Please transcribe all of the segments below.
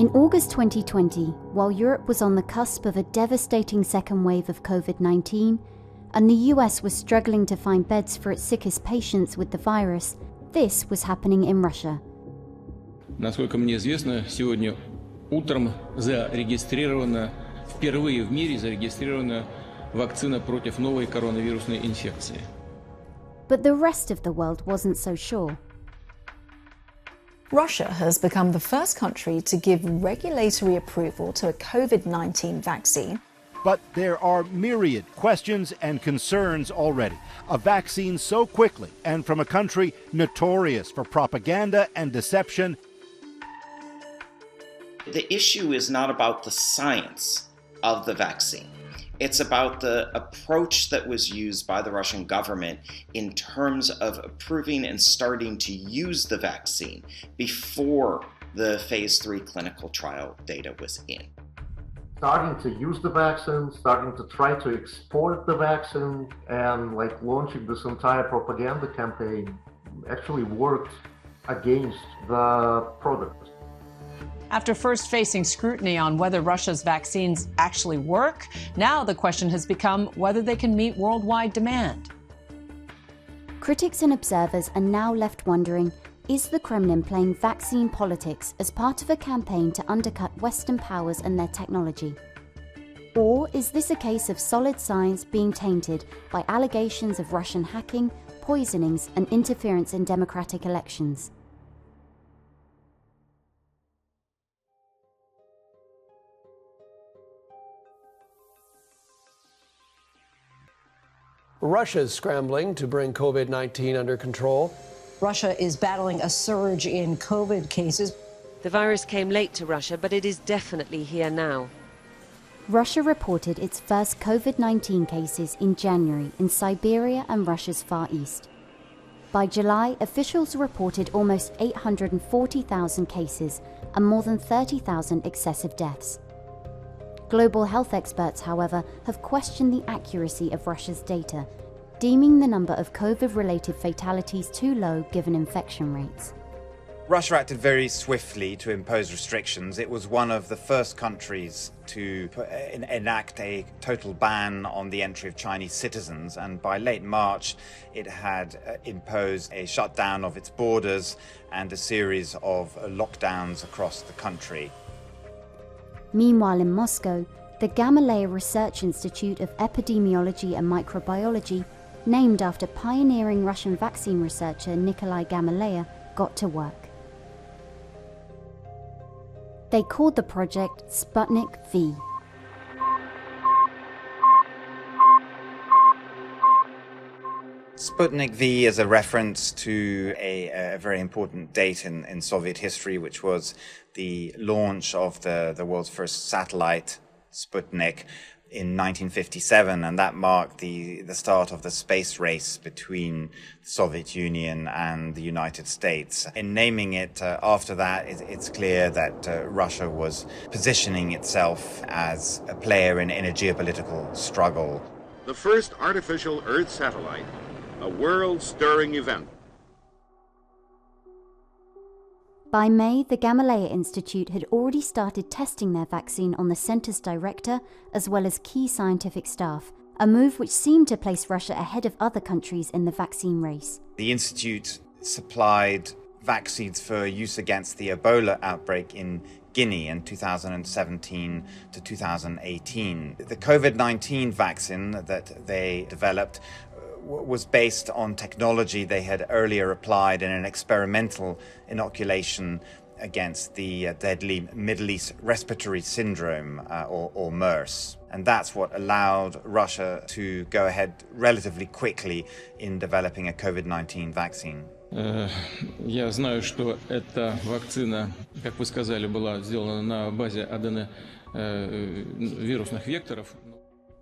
In August 2020, while Europe was on the cusp of a devastating second wave of COVID-19, and the US was struggling to find beds for its sickest patients with the virus, this was happening in Russia. Насколько мне известно, сегодня утром впервые в мире зарегистрирована вакцина против новой коронавирусной инфекции. But the rest of the world wasn't so sure. Russia has become the first country to give regulatory approval to a COVID-19 vaccine. But there are myriad questions and concerns already. A vaccine so quickly and from a country notorious for propaganda and deception. The issue is not about the science of the vaccine. It's about the approach that was used by the Russian government in terms of approving and starting to use the vaccine before the phase 3 clinical trial data was in. Starting to use the vaccine, starting to try to export the vaccine, and launching this entire propaganda campaign actually worked against the product. After first facing scrutiny on whether Russia's vaccines actually work, now the question has become whether they can meet worldwide demand. Critics and observers are now left wondering, is the Kremlin playing vaccine politics as part of a campaign to undercut Western powers and their technology? Or is this a case of solid science being tainted by allegations of Russian hacking, poisonings, and interference in democratic elections? Russia's scrambling to bring COVID-19 under control. Russia is battling a surge in COVID cases. The virus came late to Russia, but it is definitely here now. Russia reported its first COVID-19 cases in January in Siberia and Russia's Far East. By July, officials reported almost 840,000 cases and more than 30,000 excessive deaths. Global health experts, however, have questioned the accuracy of Russia's data, deeming the number of COVID-related fatalities too low given infection rates. Russia acted very swiftly to impose restrictions. It was one of the first countries to enact a total ban on the entry of Chinese citizens, and by late March it had imposed a shutdown of its borders and a series of lockdowns across the country. Meanwhile, in Moscow, the Gamaleya Research Institute of Epidemiology and Microbiology, named after pioneering Russian vaccine researcher Nikolai Gamaleya, got to work. They called the project Sputnik V. Sputnik V is a reference to a very important date in Soviet history, which was the launch of the world's first satellite, Sputnik, in 1957, and that marked the start of the space race between the Soviet Union and the United States. In naming it after that, it's clear that Russia was positioning itself as a player in a geopolitical struggle. The first artificial Earth satellite, a world-stirring event. By May, the Gamaleya Institute had already started testing their vaccine on the centre's director, as well as key scientific staff, a move which seemed to place Russia ahead of other countries in the vaccine race. The Institute supplied vaccines for use against the Ebola outbreak in Guinea in 2017 to 2018. The COVID-19 vaccine that they developed was based on technology they had earlier applied in an experimental inoculation against the deadly Middle East respiratory syndrome, or MERS. And that's what allowed Russia to go ahead relatively quickly in developing a COVID-19 vaccine. Я знаю, что эта вакцина, как вы сказали, была сделана на базе вирусных векторов.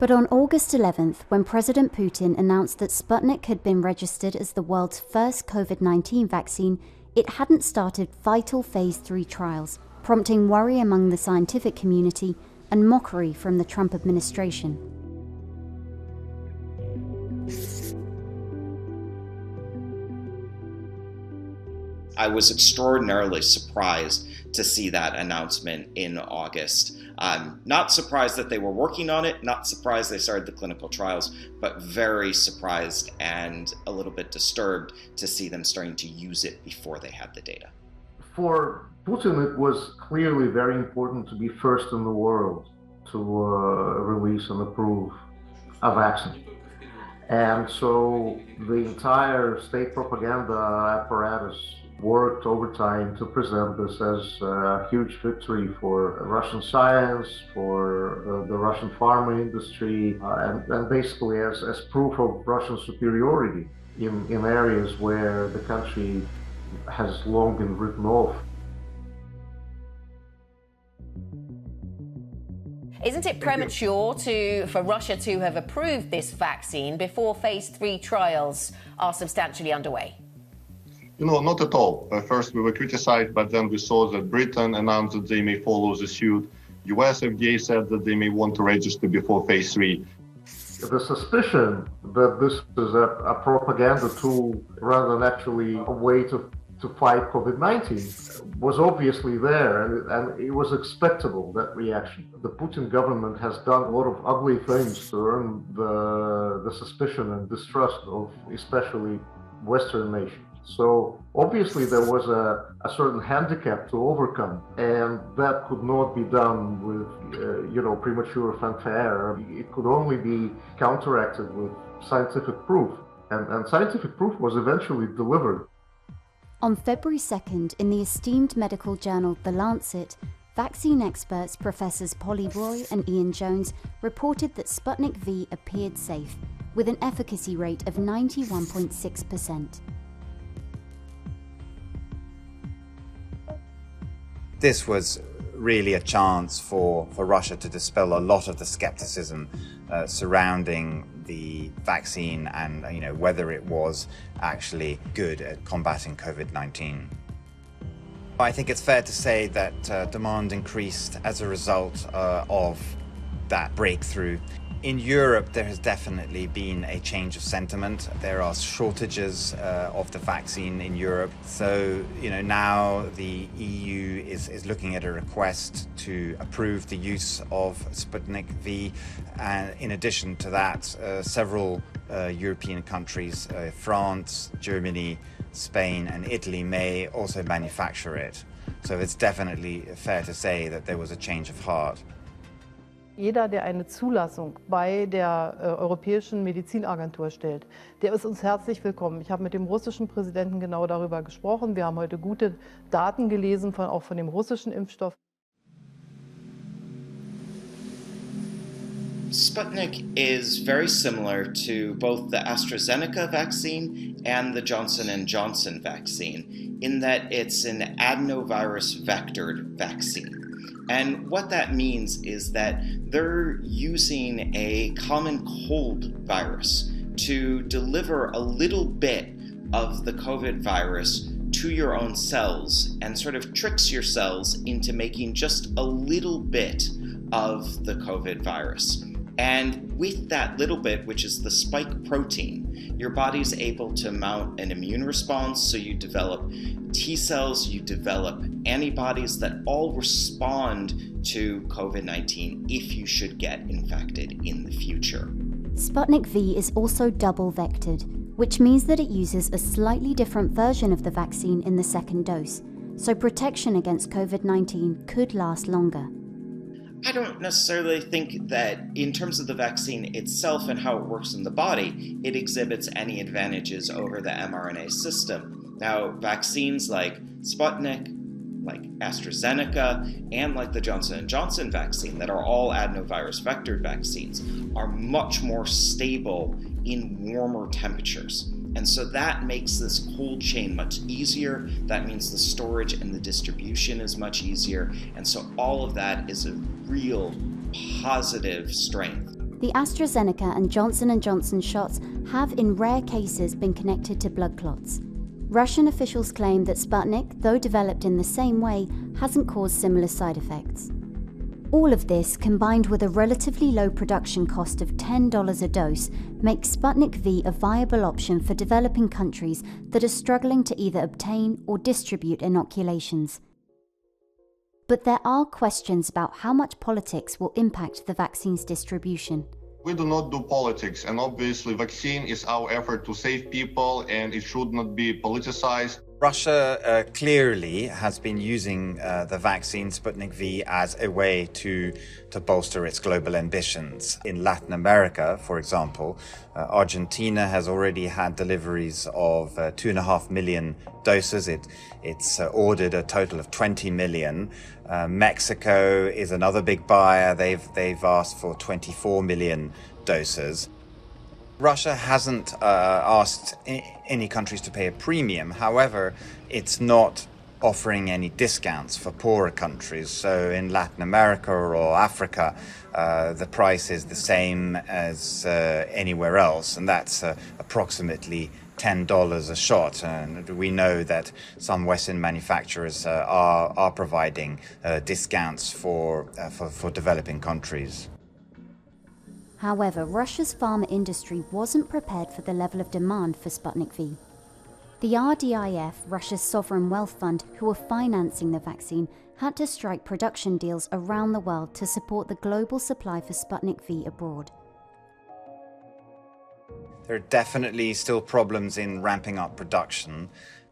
But on August 11th, when President Putin announced that Sputnik had been registered as the world's first COVID-19 vaccine, it hadn't started vital phase 3 trials, prompting worry among the scientific community and mockery from the Trump administration. I was extraordinarily surprised to see that announcement in August. Not surprised that they were working on it, not surprised they started the clinical trials, but very surprised and a little bit disturbed to see them starting to use it before they had the data. For Putin, it was clearly very important to be first in the world to release and approve a vaccine. And so the entire state propaganda apparatus worked overtime to present this as a huge victory for Russian science, for the Russian pharma industry, and basically as proof of Russian superiority in areas where the country has long been written off. Isn't it premature for Russia to have approved this vaccine before phase 3 trials are substantially underway? Not at all. First, we were criticized, but then we saw that Britain announced that they may follow the suit. US FDA said that they may want to register before phase 3. The suspicion that this is a propaganda tool rather than actually a way to fight COVID-19 was obviously there, and it was expectable, that reaction. The Putin government has done a lot of ugly things to earn the suspicion and distrust of especially Western nations. So obviously there was a certain handicap to overcome, and that could not be done with premature fanfare. It could only be counteracted with scientific proof, and scientific proof was eventually delivered. On February 2nd, in the esteemed medical journal The Lancet, vaccine experts Professors Polly Roy and Ian Jones reported that Sputnik V appeared safe, with an efficacy rate of 91.6%. This was really a chance for Russia to dispel a lot of the skepticism surrounding the vaccine and whether it was actually good at combating COVID-19. I think it's fair to say that demand increased as a result of that breakthrough. In Europe, there has definitely been a change of sentiment. There are shortages of the vaccine in Europe. So, now the EU is looking at a request to approve the use of Sputnik V. And in addition to that, several European countries, France, Germany, Spain, and Italy may also manufacture it. So it's definitely fair to say that there was a change of heart. Jeder, der eine Zulassung bei der Europäischen Medizinagentur stellt, der ist uns herzlich willkommen. Ich habe mit dem russischen Präsidenten genau darüber gesprochen. Wir haben heute gute Daten gelesen, auch von dem russischen Impfstoff. Sputnik is very similar to both the AstraZeneca vaccine and the Johnson & Johnson vaccine in that it's an adenovirus vectored vaccine. And what that means is that they're using a common cold virus to deliver a little bit of the COVID virus to your own cells and sort of tricks your cells into making just a little bit of the COVID virus. And with that little bit, which is the spike protein, your body's able to mount an immune response. So you develop T cells, you develop antibodies that all respond to COVID-19 if you should get infected in the future. Sputnik V is also double vectored, which means that it uses a slightly different version of the vaccine in the second dose, so protection against COVID-19 could last longer. I don't necessarily think that in terms of the vaccine itself and how it works in the body, it exhibits any advantages over the mRNA system. Now, vaccines like Sputnik, like AstraZeneca, and like the Johnson & Johnson vaccine that are all adenovirus vectored vaccines are much more stable in warmer temperatures. And so that makes this cold chain much easier. That means the storage and the distribution is much easier. And so all of that is a real positive strength. The AstraZeneca and Johnson & Johnson shots have in rare cases been connected to blood clots. Russian officials claim that Sputnik, though developed in the same way, hasn't caused similar side effects. All of this, combined with a relatively low production cost of $10 a dose, makes Sputnik V a viable option for developing countries that are struggling to either obtain or distribute inoculations. But there are questions about how much politics will impact the vaccine's distribution. We do not do politics, and obviously vaccine is our effort to save people, and it should not be politicized. Russia clearly has been using the vaccine Sputnik V as a way to bolster its global ambitions. In Latin America, for example, Argentina has already had deliveries of 2.5 million doses. It's ordered a total of 20 million. Mexico is another big buyer. They've asked for 24 million doses. Russia hasn't asked any countries to pay a premium. However, it's not offering any discounts for poorer countries. So in Latin America or Africa, the price is the same as anywhere else, and that's approximately $10 a shot. And we know that some Western manufacturers are providing discounts for developing countries. However, Russia's pharma industry wasn't prepared for the level of demand for Sputnik V. The RDIF, Russia's sovereign wealth fund, who are financing the vaccine, had to strike production deals around the world to support the global supply for Sputnik V abroad. There are definitely still problems in ramping up production.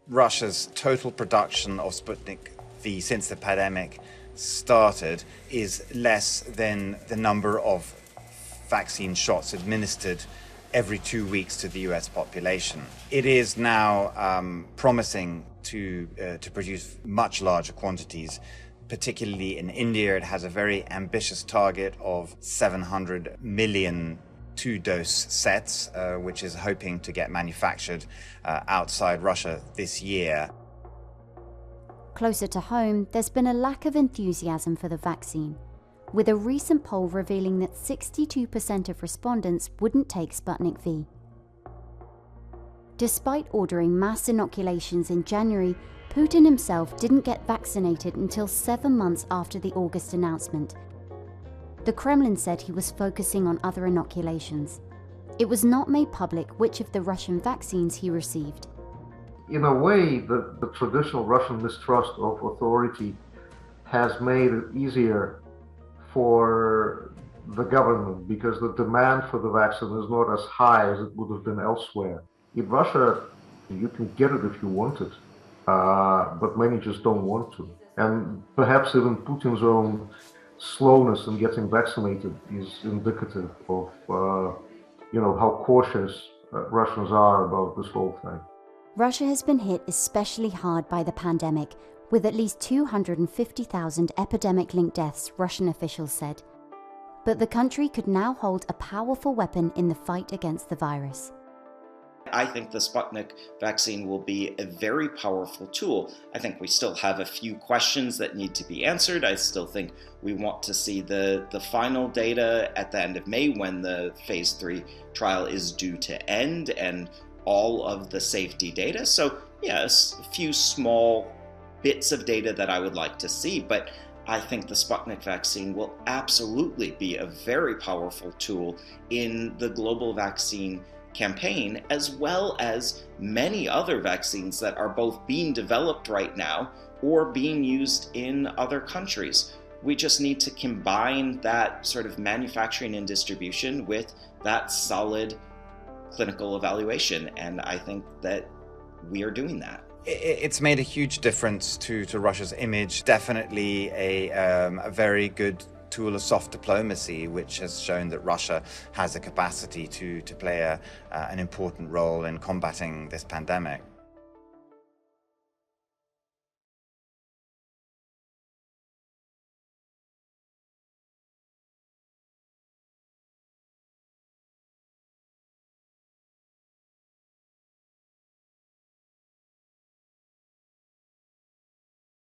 Russia's total production of Sputnik V since the pandemic started is less than the number of vaccine shots administered every 2 weeks to the US population. It is now promising to produce much larger quantities. Particularly in India, it has a very ambitious target of 700 million two-dose sets, which is hoping to get manufactured outside Russia this year. Closer to home, there's been a lack of enthusiasm for the vaccine, with a recent poll revealing that 62% of respondents wouldn't take Sputnik V. Despite ordering mass inoculations in January, Putin himself didn't get vaccinated until 7 months after the August announcement. The Kremlin said he was focusing on other inoculations. It was not made public which of the Russian vaccines he received. In a way, the traditional Russian mistrust of authority has made it easier for the government, because the demand for the vaccine is not as high as it would have been elsewhere. In Russia, you can get it if you want it, but many just don't want to. And perhaps even Putin's own slowness in getting vaccinated is indicative of how cautious Russians are about this whole thing. Russia has been hit especially hard by the pandemic, with at least 250,000 epidemic-linked deaths, Russian officials said. But the country could now hold a powerful weapon in the fight against the virus. I think the Sputnik vaccine will be a very powerful tool. I think we still have a few questions that need to be answered. I still think we want to see the final data at the end of May, when the phase 3 trial is due to end, and all of the safety data. So yes, a few small bits of data that I would like to see, but I think the Sputnik vaccine will absolutely be a very powerful tool in the global vaccine campaign, as well as many other vaccines that are both being developed right now or being used in other countries. We just need to combine that sort of manufacturing and distribution with that solid clinical evaluation, and I think that we are doing that. It's made a huge difference to Russia's image. Definitely a very good tool of soft diplomacy, which has shown that Russia has a capacity to play an important role in combating this pandemic.